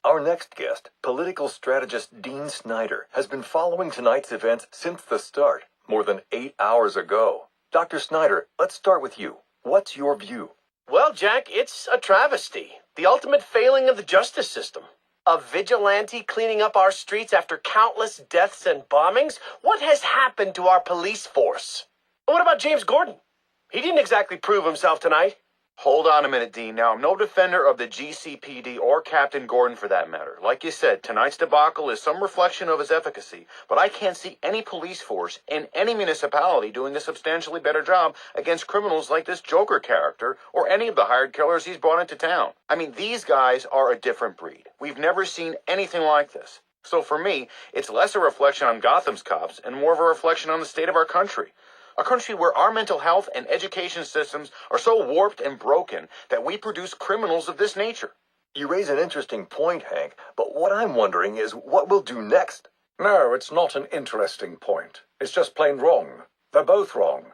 Our next guest, political strategist Dean Snyder, has been following tonight's events since the start, more than 8 hours ago. Dr. Snyder, let's start with you. What's your view? Well, Jack, it's a travesty. The ultimate failing of the justice system. A vigilante cleaning up our streets after countless deaths and bombings? What has happened to our police force? And what about James Gordon? He didn't exactly prove himself tonight. Hold on a minute, Dean. Now, I'm no defender of the GCPD or Captain Gordon for that matter. Like you said, tonight's debacle is some reflection of his efficacy, but I can't see any police force in any municipality doing a substantially better job against criminals like this Joker character or any of the hired killers he's brought into town. I mean, these guys are a different breed. We've never seen anything like this. So for me, it's less a reflection on Gotham's cops and more of a reflection on the state of our country. A country where our mental health and education systems are so warped and broken that we produce criminals of this nature. You raise an interesting point, Hank, but what I'm wondering is what we'll do next. No, it's not an interesting point. It's just plain wrong. They're both wrong.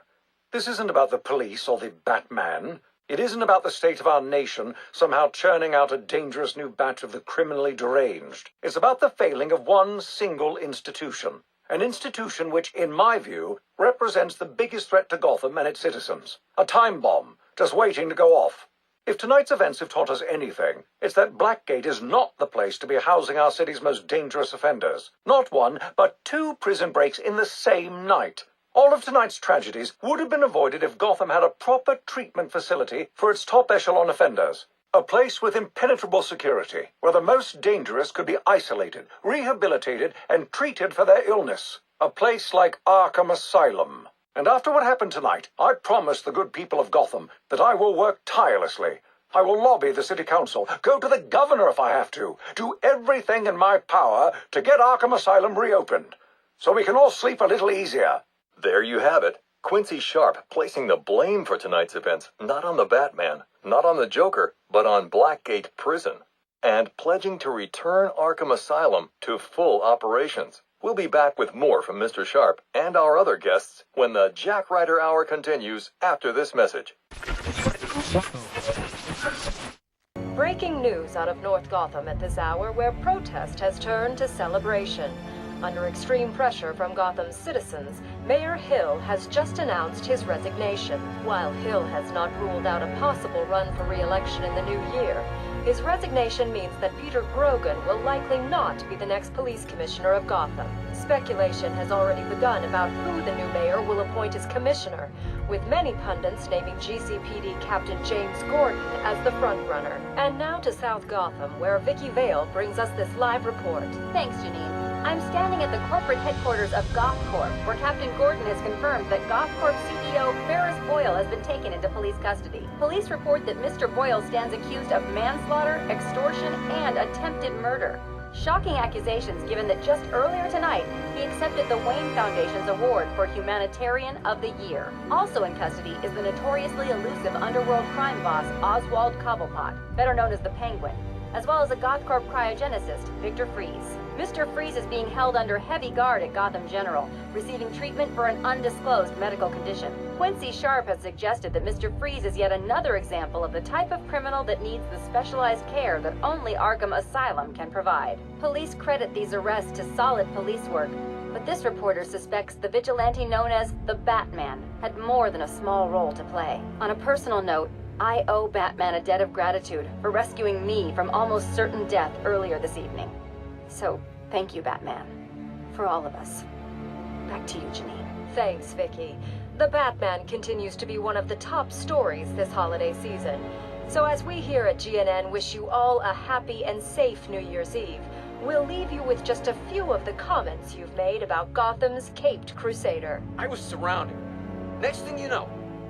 This isn't about the police or the Batman. It isn't about the state of our nation somehow churning out a dangerous new batch of the criminally deranged. It's about the failing of one single institution. An institution which, in my view, represents the biggest threat to Gotham and its citizens. A time bomb, just waiting to go off. If tonight's events have taught us anything, it's that Blackgate is not the place to be housing our city's most dangerous offenders. Not one, but 2 prison breaks in the same night. All of tonight's tragedies would have been avoided if Gotham had a proper treatment facility for its top echelon offenders. A place with impenetrable security, where the most dangerous could be isolated, rehabilitated, and treated for their illness. A place like Arkham Asylum. And after what happened tonight, I promise the good people of Gotham that I will work tirelessly. I will lobby the city council, go to the governor if I have to, do everything in my power to get Arkham Asylum reopened, so we can all sleep a little easier. There you have it. Quincy Sharp placing the blame for tonight's events not on the Batman, not on the Joker, but on Blackgate Prison, and pledging to return Arkham Asylum to full operations. We'll be back with more from Mr. Sharp and our other guests when the Jack Ryder Hour continues after this message. Breaking news out of North Gotham at this hour, where protest has turned to celebration. Under extreme pressure from Gotham's citizens, Mayor Hill has just announced his resignation. While Hill has not ruled out a possible run for re-election in the new year, his resignation means that Peter Grogan will likely not be the next police commissioner of Gotham. Speculation has already begun about who the new mayor will appoint as commissioner, with many pundits naming GCPD Captain James Gordon as the frontrunner. And now to South Gotham, where Vicky Vale brings us this live report. Thanks, Janine. I'm standing at the corporate headquarters of GothCorp, where Captain Gordon has confirmed that GothCorp CEO Ferris Boyle has been taken into police custody. Police report that Mr. Boyle stands accused of manslaughter, extortion, and attempted murder. Shocking accusations given that just earlier tonight, he accepted the Wayne Foundation's award for Humanitarian of the Year. Also in custody is the notoriously elusive underworld crime boss Oswald Cobblepot, better known as the Penguin, as well as a GothCorp cryogenicist, Victor Freeze. Mr. Freeze is being held under heavy guard at Gotham General, receiving treatment for an undisclosed medical condition. Quincy Sharp has suggested that Mr. Freeze is yet another example of the type of criminal that needs the specialized care that only Arkham Asylum can provide. Police credit these arrests to solid police work, but this reporter suspects the vigilante known as the Batman had more than a small role to play. On a personal note, I owe Batman a debt of gratitude for rescuing me from almost certain death earlier this evening. So, thank you, Batman. For all of us. Back to you, Janine. Thanks, Vicky. The Batman continues to be one of the top stories this holiday season. So as we here at GNN wish you all a happy and safe New Year's Eve, we'll leave you with just a few of the comments you've made about Gotham's Caped Crusader. I was surrounded. Next thing you know,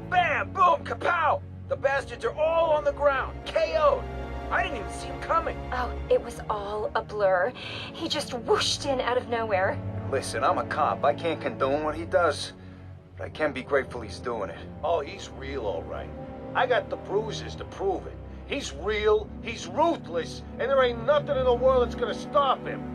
bam, boom, kapow! The bastards are all on the ground, KO'd. I didn't even see him coming. Oh, it was all a blur. He just whooshed in out of nowhere. Listen, I'm a cop. I can't condone what he does, but I can be grateful he's doing it. Oh, he's real, all right. I got the bruises to prove it. He's real, he's ruthless, and there ain't nothing in the world that's gonna stop him.